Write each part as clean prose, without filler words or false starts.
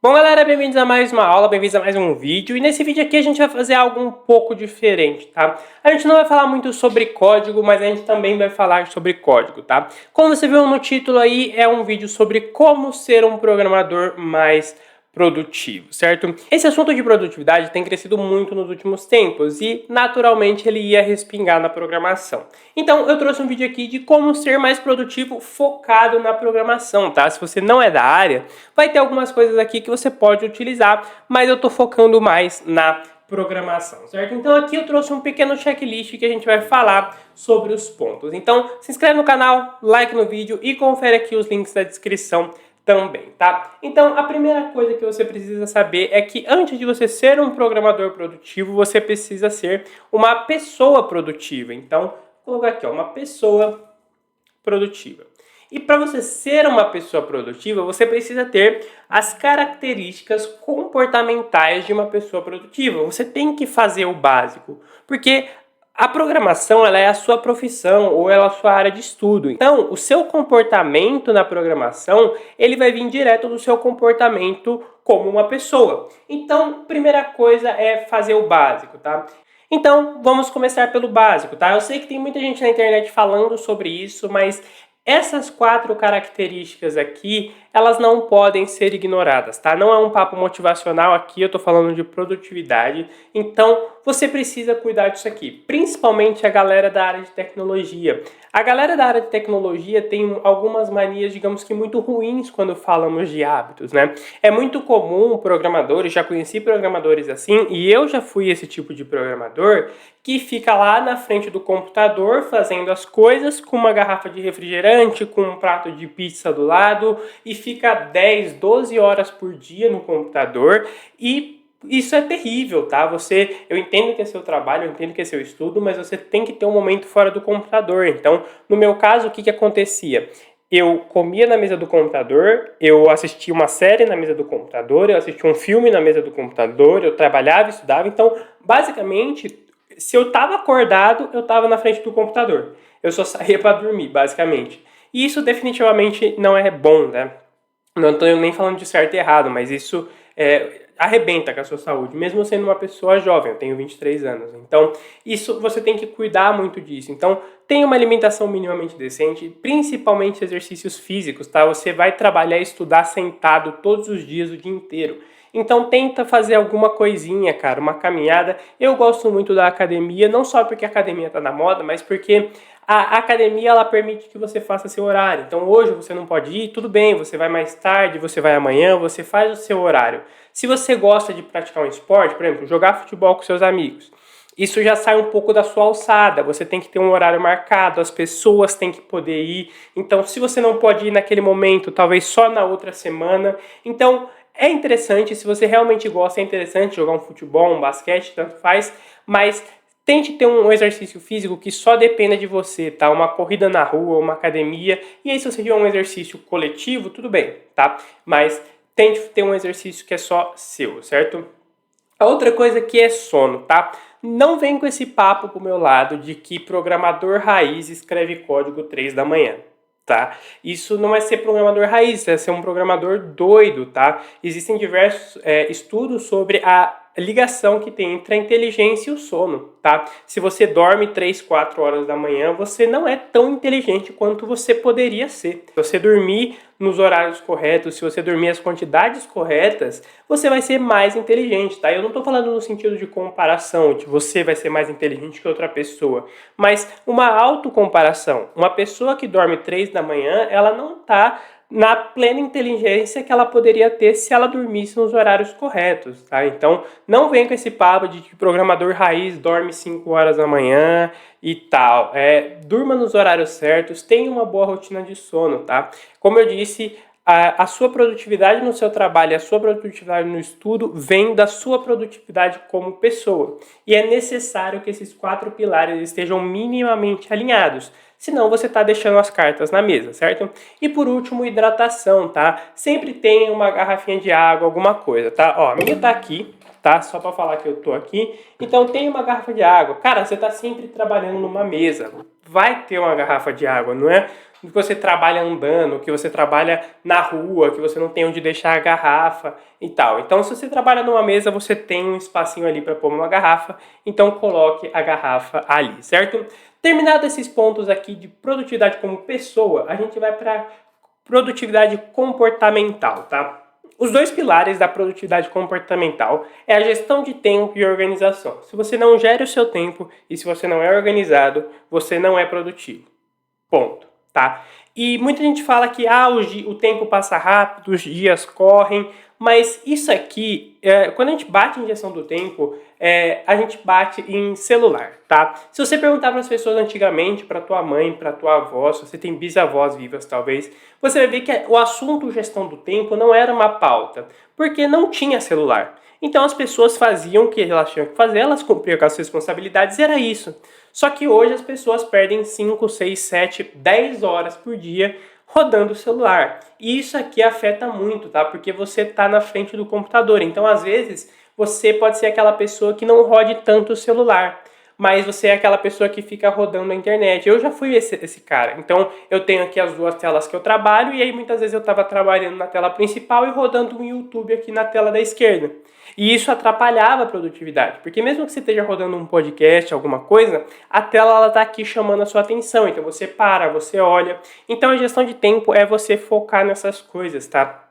Bom, galera, bem-vindos a mais uma aula, bem-vindos a mais um vídeo. E nesse vídeo aqui a gente vai fazer algo um pouco diferente, tá? A gente não vai falar muito sobre código, mas a gente também vai falar sobre código, tá? Como você viu no título aí, é um vídeo sobre como ser um programador mais produtivo, certo? Esse assunto de produtividade tem crescido muito nos últimos tempos e, naturalmente, ele ia respingar na programação. Então, eu trouxe um vídeo aqui de como ser mais produtivo focado na programação, tá? Se você não é da área, vai ter algumas coisas aqui que você pode utilizar, mas eu tô focando mais na programação, certo? Então aqui eu trouxe um pequeno checklist que a gente vai falar sobre os pontos. Então, se inscreve no canal, like no vídeo e confere aqui os links da descrição também, tá? Então, a primeira coisa que você precisa saber é que antes de você ser um programador produtivo, você precisa ser uma pessoa produtiva. Então, vou colocar aqui, ó, uma pessoa produtiva. E para você ser uma pessoa produtiva, você precisa ter as características comportamentais de uma pessoa produtiva. Você tem que fazer o básico, porque a programação ela é a sua profissão ou ela é a sua área de estudo. Então, o seu comportamento na programação, ele vai vir direto do seu comportamento como uma pessoa. Então, primeira coisa é fazer o básico, tá? Então, vamos começar pelo básico, tá? Eu sei que tem muita gente na internet falando sobre isso, mas essas 4 características aqui, elas não podem ser ignoradas, tá? Não é um papo motivacional aqui, eu tô falando de produtividade. Então, você precisa cuidar disso aqui, principalmente a galera da área de tecnologia. A galera da área de tecnologia tem algumas manias, digamos que muito ruins quando falamos de hábitos, né? É muito comum programadores, já conheci programadores assim, e eu já fui esse tipo de programador, que fica lá na frente do computador fazendo as coisas com uma garrafa de refrigerante, com um prato de pizza do lado e fica 10, 12 horas por dia no computador e isso é terrível, tá? Eu entendo que é seu trabalho, eu entendo que é seu estudo, mas você tem que ter um momento fora do computador. Então, no meu caso, o que acontecia? Eu comia na mesa do computador, eu assistia uma série na mesa do computador, eu assistia um filme na mesa do computador, eu trabalhava, estudava. Então, basicamente, se eu estava acordado, eu estava na frente do computador. Eu só saía para dormir, basicamente. E isso definitivamente não é bom, né? Não estou nem falando de certo e errado, mas isso arrebenta com a sua saúde, mesmo sendo uma pessoa jovem, eu tenho 23 anos. Então, isso você tem que cuidar muito disso. Então, tenha uma alimentação minimamente decente, principalmente exercícios físicos, tá? Você vai trabalhar e estudar sentado todos os dias, o dia inteiro. Então tenta fazer alguma coisinha, cara, uma caminhada. Eu gosto muito da academia, não só porque a academia tá na moda, mas porque a academia ela permite que você faça seu horário. Então hoje você não pode ir, tudo bem, você vai mais tarde, você vai amanhã, você faz o seu horário. Se você gosta de praticar um esporte, por exemplo, jogar futebol com seus amigos, isso já sai um pouco da sua alçada, você tem que ter um horário marcado, as pessoas têm que poder ir. Então, se você não pode ir naquele momento, talvez só na outra semana. Então, é interessante, se você realmente gosta, é interessante jogar um futebol, um basquete, tanto faz, mas tente ter um exercício físico que só dependa de você, tá? Uma corrida na rua, uma academia, e aí se você tiver um exercício coletivo, tudo bem, tá? Mas tente ter um exercício que é só seu, certo? A outra coisa que é sono, tá? Não vem com esse papo pro meu lado de que programador raiz escreve código 3 da manhã. Tá? Isso não é ser programador raiz, é ser um programador doido, tá? Existem diversos estudos sobre a ligação que tem entre a inteligência e o sono, tá? Se você dorme 3, 4 horas da manhã, você não é tão inteligente quanto você poderia ser. Se você dormir nos horários corretos, se você dormir as quantidades corretas, você vai ser mais inteligente, tá? Eu não tô falando no sentido de comparação, de você vai ser mais inteligente que outra pessoa, mas uma autocomparação. Uma pessoa que dorme 3 da manhã, ela não tá na plena inteligência que ela poderia ter se ela dormisse nos horários corretos, tá? Então, não vem com esse papo de que programador raiz dorme 5 horas da manhã e tal. Durma nos horários certos, tenha uma boa rotina de sono, tá? Como eu disse, a sua produtividade no seu trabalho, a sua produtividade no estudo vem da sua produtividade como pessoa. E é necessário que esses 4 pilares estejam minimamente alinhados. Senão você está deixando as cartas na mesa, certo? E por último, hidratação, tá? Sempre tenha uma garrafinha de água, alguma coisa, tá? Ó, a minha tá aqui, tá? Só para falar que eu tô aqui. Então tem uma garrafa de água. Cara, você tá sempre trabalhando numa mesa. Vai ter uma garrafa de água, não é? que você trabalha andando, que você trabalha na rua, que você não tem onde deixar a garrafa e tal. Então, se você trabalha numa mesa, você tem um espacinho ali para pôr uma garrafa, então coloque a garrafa ali, certo? Terminado esses pontos aqui de produtividade como pessoa, a gente vai para produtividade comportamental, tá? Os dois pilares da produtividade comportamental é a gestão de tempo e organização. Se você não gera o seu tempo e se você não é organizado, você não é produtivo. Ponto, tá? E muita gente fala que o tempo passa rápido, os dias correm, mas isso aqui, quando a gente bate em gestão do tempo, a gente bate em celular, tá? Se você perguntar para as pessoas antigamente, para tua mãe, para tua avó, se você tem bisavós vivas talvez, você vai ver que o assunto gestão do tempo não era uma pauta, porque não tinha celular. Então as pessoas faziam o que elas tinham que fazer, elas cumpriam com as responsabilidades, era isso. Só que hoje as pessoas perdem 5, 6, 7, 10 horas por dia rodando o celular. E isso aqui afeta muito, tá? Porque você tá na frente do computador. Então, às vezes, você pode ser aquela pessoa que não rode tanto o celular, mas você é aquela pessoa que fica rodando a internet. Eu já fui esse cara. Então, eu tenho aqui as duas telas que eu trabalho, e aí muitas vezes eu estava trabalhando na tela principal e rodando um YouTube aqui na tela da esquerda. E isso atrapalhava a produtividade, porque mesmo que você esteja rodando um podcast, alguma coisa, a tela está aqui chamando a sua atenção, então você para, você olha. Então a gestão de tempo é você focar nessas coisas, tá?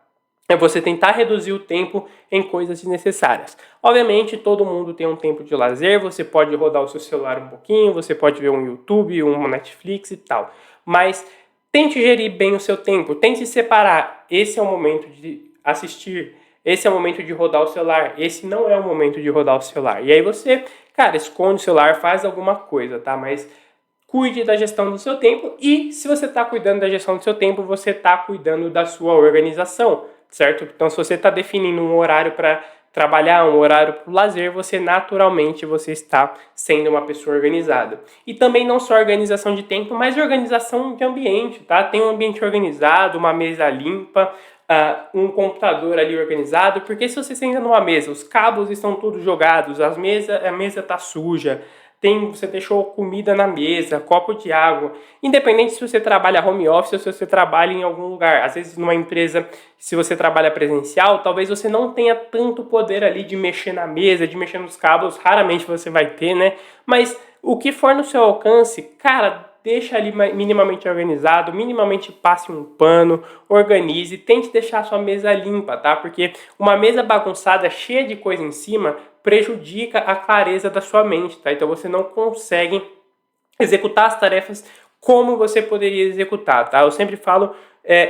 É você tentar reduzir o tempo em coisas desnecessárias. Obviamente, todo mundo tem um tempo de lazer, você pode rodar o seu celular um pouquinho, você pode ver um YouTube, um Netflix e tal. Mas tente gerir bem o seu tempo, tente separar. Esse é o momento de assistir, esse é o momento de rodar o celular, esse não é o momento de rodar o celular. E aí você, cara, esconde o celular, faz alguma coisa, tá? Mas cuide da gestão do seu tempo, e se você está cuidando da gestão do seu tempo, você está cuidando da sua organização, certo? Então, se você está definindo um horário para trabalhar, um horário para o lazer, você naturalmente você está sendo uma pessoa organizada. E também não só organização de tempo, mas organização de ambiente, tá? Tem um ambiente organizado, uma mesa limpa, um computador ali organizado, porque se você senta numa mesa, os cabos estão todos jogados, a mesa está suja, você deixou comida na mesa, copo de água, independente se você trabalha home office ou se você trabalha em algum lugar. Às vezes numa empresa, se você trabalha presencial, talvez você não tenha tanto poder ali de mexer na mesa, de mexer nos cabos, raramente você vai ter, né? Mas o que for no seu alcance, cara, deixa ali minimamente organizado, minimamente passe um pano, organize, tente deixar a sua mesa limpa, tá? Porque uma mesa bagunçada, cheia de coisa em cima, prejudica a clareza da sua mente, tá? Então você não consegue executar as tarefas como você poderia executar, tá? Eu sempre falo,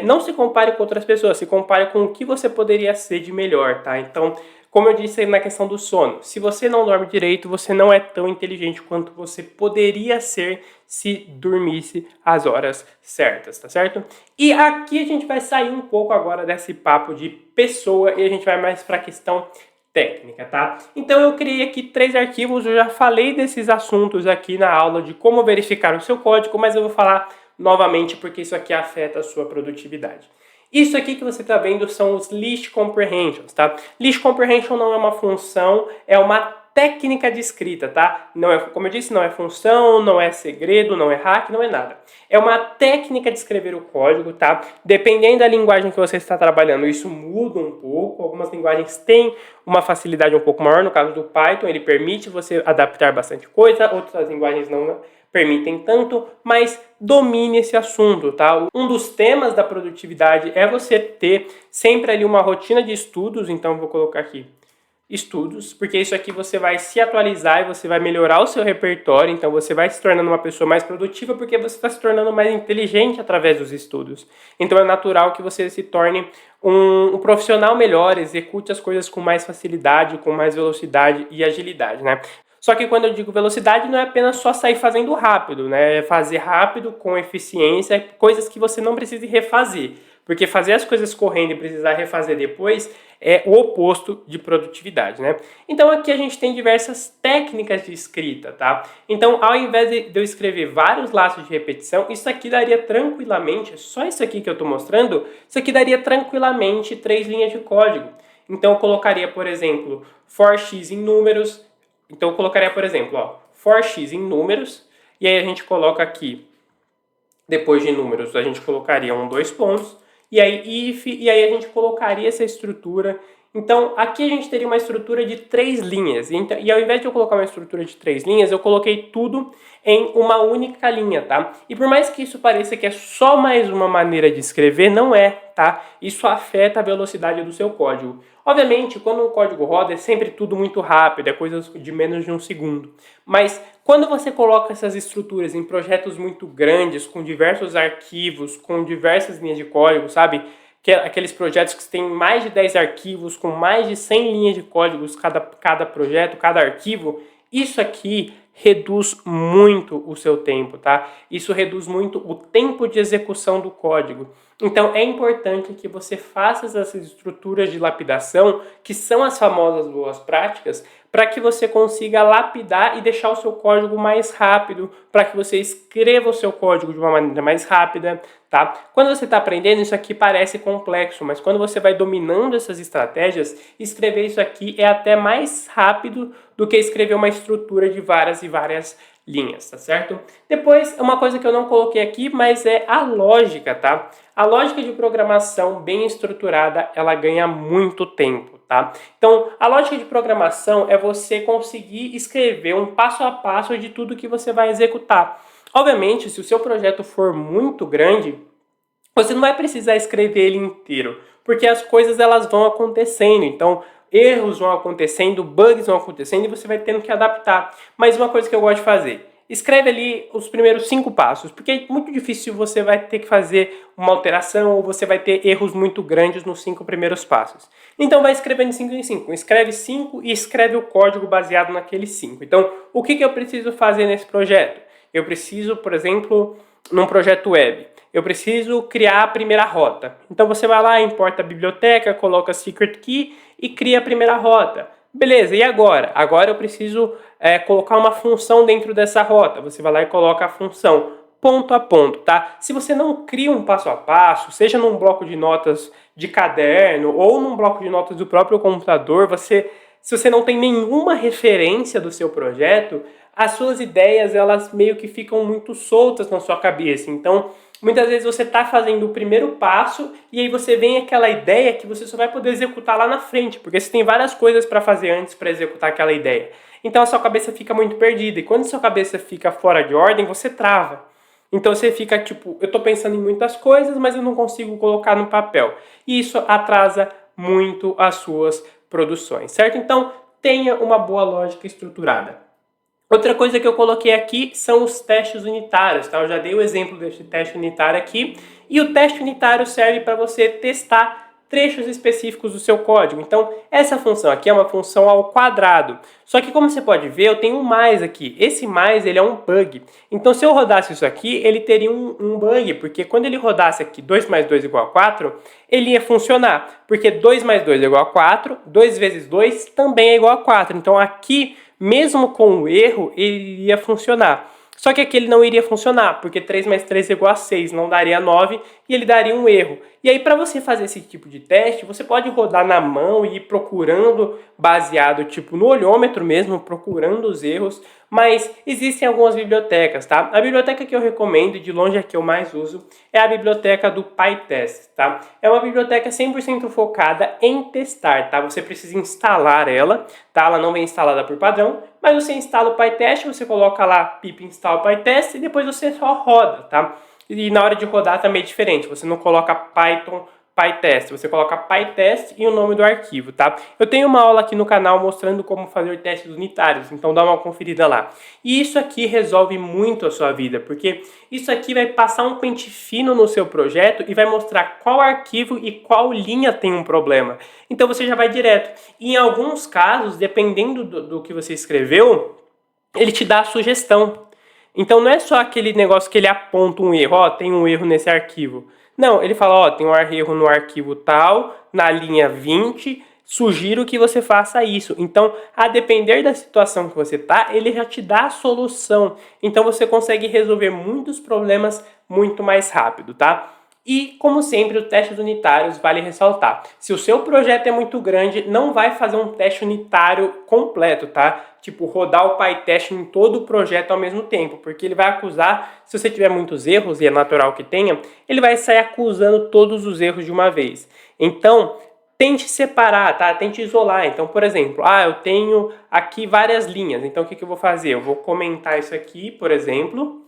não se compare com outras pessoas, se compare com o que você poderia ser de melhor, tá? Então, como eu disse na questão do sono, se você não dorme direito, você não é tão inteligente quanto você poderia ser se dormisse às horas certas, tá certo? E aqui a gente vai sair um pouco agora desse papo de pessoa e a gente vai mais para a questão técnica, tá? Então eu criei aqui 3 arquivos, eu já falei desses assuntos aqui na aula de como verificar o seu código, mas eu vou falar novamente porque isso aqui afeta a sua produtividade. Isso aqui que você está vendo são os List Comprehensions, tá? List Comprehension não é uma função, é uma técnica de escrita, tá? Não é, como eu disse, não é função, não é segredo, não é hack, não é nada. É uma técnica de escrever o código, tá? Dependendo da linguagem que você está trabalhando, isso muda um pouco. Algumas linguagens têm uma facilidade um pouco maior, no caso do Python, ele permite você adaptar bastante coisa, outras linguagens não permitem tanto, mas domine esse assunto, tá? Um dos temas da produtividade é você ter sempre ali uma rotina de estudos, então eu vou colocar aqui estudos, porque isso aqui você vai se atualizar e você vai melhorar o seu repertório, então você vai se tornando uma pessoa mais produtiva porque você está se tornando mais inteligente através dos estudos. Então é natural que você se torne um profissional melhor, execute as coisas com mais facilidade, com mais velocidade e agilidade, né? Só que quando eu digo velocidade, não é apenas só sair fazendo rápido, né? É fazer rápido, com eficiência, coisas que você não precise refazer. Porque fazer as coisas correndo e precisar refazer depois é o oposto de produtividade, né? Então aqui a gente tem diversas técnicas de escrita, tá? Então ao invés de eu escrever vários laços de repetição, isso aqui daria tranquilamente, só isso aqui que eu estou mostrando, isso aqui daria tranquilamente 3 linhas de código. Então eu colocaria, por exemplo, for x em números. Então eu colocaria, por exemplo, for x em números, e aí a gente coloca aqui Depois de números, a gente colocaria dois pontos, e aí if, e aí a gente colocaria essa estrutura. Então, aqui a gente teria uma estrutura de 3 linhas, e ao invés de eu colocar uma estrutura de 3 linhas, eu coloquei tudo em uma única linha, tá? E por mais que isso pareça que é só mais uma maneira de escrever, não é, tá? Isso afeta a velocidade do seu código. Obviamente, quando um código roda, é sempre tudo muito rápido, é coisas de menos de um segundo. Mas quando você coloca essas estruturas em projetos muito grandes, com diversos arquivos, com diversas linhas de código, sabe? Aqueles projetos que têm mais de 10 arquivos, com mais de 100 linhas de códigos cada projeto, cada arquivo, isso aqui reduz muito o seu tempo, tá? Isso reduz muito o tempo de execução do código. Então é importante que você faça essas estruturas de lapidação, que são as famosas boas práticas, para que você consiga lapidar e deixar o seu código mais rápido, para que você escreva o seu código de uma maneira mais rápida, tá? Quando você está aprendendo, isso aqui parece complexo, mas quando você vai dominando essas estratégias, escrever isso aqui é até mais rápido do que escrever uma estrutura de várias e várias linhas, tá certo? Depois, uma coisa que eu não coloquei aqui, mas é a lógica, tá? A lógica de programação bem estruturada, ela ganha muito tempo, tá? Então, a lógica de programação é você conseguir escrever um passo a passo de tudo que você vai executar. Obviamente, se o seu projeto for muito grande, você não vai precisar escrever ele inteiro, porque as coisas elas vão acontecendo. Então, erros vão acontecendo, bugs vão acontecendo e você vai tendo que adaptar. Mas uma coisa que eu gosto de fazer, escreve ali os primeiros 5 passos, porque é muito difícil você vai ter que fazer uma alteração ou você vai ter erros muito grandes nos 5 primeiros passos. Então vai escrevendo 5 em 5. Escreve 5 e escreve o código baseado naqueles 5. Então, o que eu preciso fazer nesse projeto? Eu preciso, por exemplo, num projeto web, eu preciso criar a primeira rota. Então você vai lá, importa a biblioteca, coloca secret key e cria a primeira rota. Beleza, e agora? Agora eu preciso colocar uma função dentro dessa rota. Você vai lá e coloca a função ponto a ponto, tá? Se você não cria um passo a passo, seja num bloco de notas de caderno ou num bloco de notas do próprio computador, se você não tem nenhuma referência do seu projeto, as suas ideias elas meio que ficam muito soltas na sua cabeça. Então, muitas vezes você está fazendo o primeiro passo e aí você vem aquela ideia que você só vai poder executar lá na frente, porque você tem várias coisas para fazer antes para executar aquela ideia. Então a sua cabeça fica muito perdida e quando a sua cabeça fica fora de ordem, você trava. Então você fica tipo, eu estou pensando em muitas coisas, mas eu não consigo colocar no papel. E isso atrasa muito as suas produções, certo? Então tenha uma boa lógica estruturada. Outra coisa que eu coloquei aqui são os testes unitários, tá? Eu já dei o exemplo desse teste unitário aqui. E o teste unitário serve para você testar trechos específicos do seu código. Então, essa função aqui é uma função ao quadrado. Só que, como você pode ver, eu tenho um mais aqui. Esse mais, ele é um bug. Então, se eu rodasse isso aqui, ele teria um bug, porque quando ele rodasse aqui 2 mais 2 igual a 4, ele ia funcionar. Porque 2 mais 2 é igual a 4, 2 vezes 2 também é igual a 4. Então, aqui, mesmo com o erro, ele iria funcionar. Só que aqui ele não iria funcionar, porque 3 mais 3 é igual a 6, não daria 9 e ele daria um erro. E aí para você fazer esse tipo de teste, você pode rodar na mão e ir procurando, baseado tipo no olhômetro mesmo, procurando os erros, mas existem algumas bibliotecas, tá? A biblioteca que eu recomendo e de longe a que eu mais uso é a biblioteca do PyTest, tá? É uma biblioteca 100% focada em testar, tá? Você precisa instalar ela, tá? Ela não vem instalada por padrão, mas você instala o PyTest, você coloca lá pip install PyTest e depois você só roda, tá? E na hora de rodar também é diferente, você não coloca Python PyTest, você coloca PyTest e o nome do arquivo, tá? Eu tenho uma aula aqui no canal mostrando como fazer testes unitários, então dá uma conferida lá. E isso aqui resolve muito a sua vida, porque isso aqui vai passar um pente fino no seu projeto e vai mostrar qual arquivo e qual linha tem um problema. Então você já vai direto. E em alguns casos, dependendo do que você escreveu, ele te dá a sugestão. Então não é só aquele negócio que ele aponta um erro, ó, tem um erro nesse arquivo. Não, ele fala, ó, tem um erro no arquivo tal, na linha 20, sugiro que você faça isso. Então, a depender da situação que você tá, ele já te dá a solução. Então você consegue resolver muitos problemas muito mais rápido, tá? E, como sempre, os testes unitários vale ressaltar. Se o seu projeto é muito grande, não vai fazer um teste unitário completo, tá? Tipo, rodar o PyTest em todo o projeto ao mesmo tempo, porque ele vai acusar, se você tiver muitos erros, e é natural que tenha, ele vai sair acusando todos os erros de uma vez. Então, tente separar, tá? Tente isolar. Então, por exemplo, eu tenho aqui várias linhas, então o que eu vou fazer? Eu vou comentar isso aqui, por exemplo,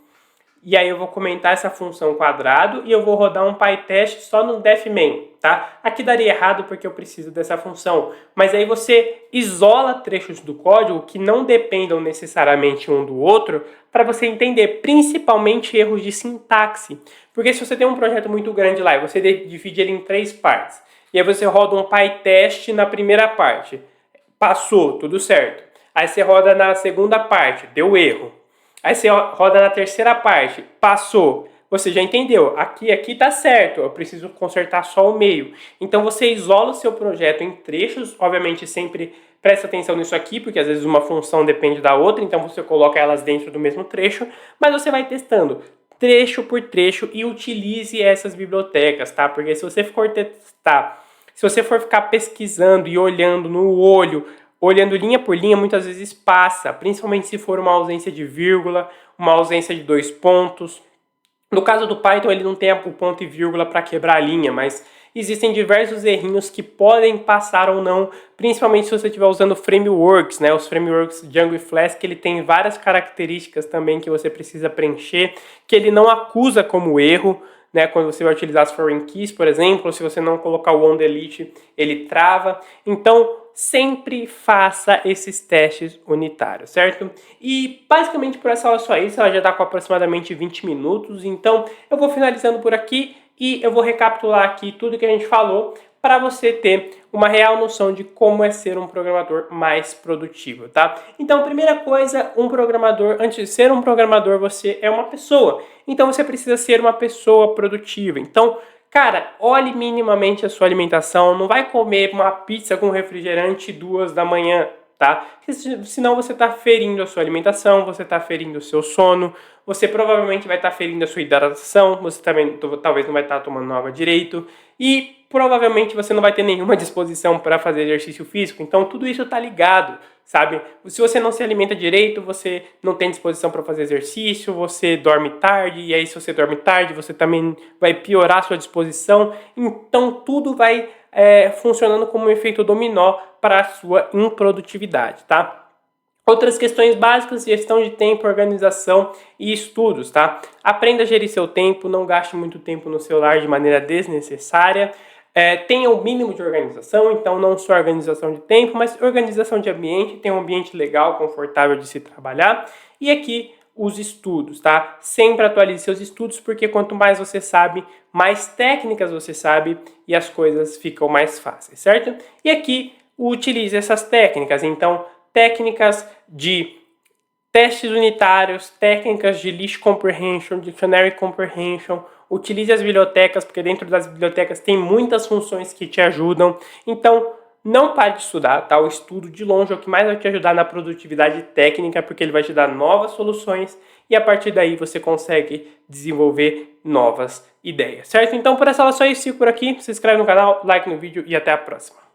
e aí eu vou comentar essa função quadrado e eu vou rodar um PyTest só no defmain, tá? Aqui daria errado porque eu preciso dessa função, mas aí você isola trechos do código que não dependam necessariamente um do outro para você entender, principalmente erros de sintaxe. Porque se você tem um projeto muito grande lá e você divide ele em 3 partes, e aí você roda um PyTest na primeira parte, passou, tudo certo. Aí você roda na segunda parte, deu erro. Aí você roda na terceira parte, passou. Você já entendeu, aqui tá certo, eu preciso consertar só o meio. Então você isola o seu projeto em trechos, obviamente sempre presta atenção nisso aqui, porque às vezes uma função depende da outra, então você coloca elas dentro do mesmo trecho, mas você vai testando trecho por trecho e utilize essas bibliotecas, tá? Porque se você for testar, se você for ficar pesquisando e olhando no olho, olhando linha por linha, muitas vezes passa, principalmente se for uma ausência de vírgula, uma ausência de 2 pontos. No caso do Python, ele não tem o ponto e vírgula para quebrar a linha, mas existem diversos errinhos que podem passar ou não, principalmente se você estiver usando frameworks, né? Os frameworks Django e Flask, ele tem várias características também que você precisa preencher, que ele não acusa como erro, né, quando você vai utilizar as foreign keys, por exemplo, se você não colocar o onDelete, ele trava. Então, sempre faça esses testes unitários, certo? E basicamente por essa aula só isso, ela já está com aproximadamente 20 minutos, então eu vou finalizando por aqui e eu vou recapitular aqui tudo que a gente falou para você ter uma real noção de como é ser um programador mais produtivo, tá? Então, primeira coisa, um programador, antes de ser um programador, você é uma pessoa. Então, você precisa ser uma pessoa produtiva. Então, cara, olhe minimamente a sua alimentação, não vai comer uma pizza com refrigerante 2 da manhã, tá? Senão você está ferindo a sua alimentação, você está ferindo o seu sono, você provavelmente vai estar ferindo a sua hidratação, você também talvez não vai estar tomando água direito e provavelmente você não vai ter nenhuma disposição para fazer exercício físico. Então tudo isso está ligado, sabe? Se você não se alimenta direito, você não tem disposição para fazer exercício, você dorme tarde, e aí se você dorme tarde, você também vai piorar a sua disposição. Então tudo vai funcionando como um efeito dominó para a sua improdutividade, tá? Outras questões básicas, gestão de tempo, organização e estudos, tá? Aprenda a gerir seu tempo, não gaste muito tempo no celular de maneira desnecessária. Tenha o mínimo de organização, então não só organização de tempo, mas organização de ambiente, tenha um ambiente legal, confortável de se trabalhar. E aqui os estudos, tá? Sempre atualize seus estudos, porque quanto mais você sabe, mais técnicas você sabe e as coisas ficam mais fáceis, certo? E aqui utilize essas técnicas, então técnicas de testes unitários, técnicas de list comprehension, dictionary comprehension. Utilize as bibliotecas, porque dentro das bibliotecas tem muitas funções que te ajudam. Então, não pare de estudar, tá? O estudo de longe é o que mais vai te ajudar na produtividade técnica, porque ele vai te dar novas soluções e a partir daí você consegue desenvolver novas ideias, certo? Então, por essa aula só isso, fico por aqui. Se inscreve no canal, like no vídeo e até a próxima.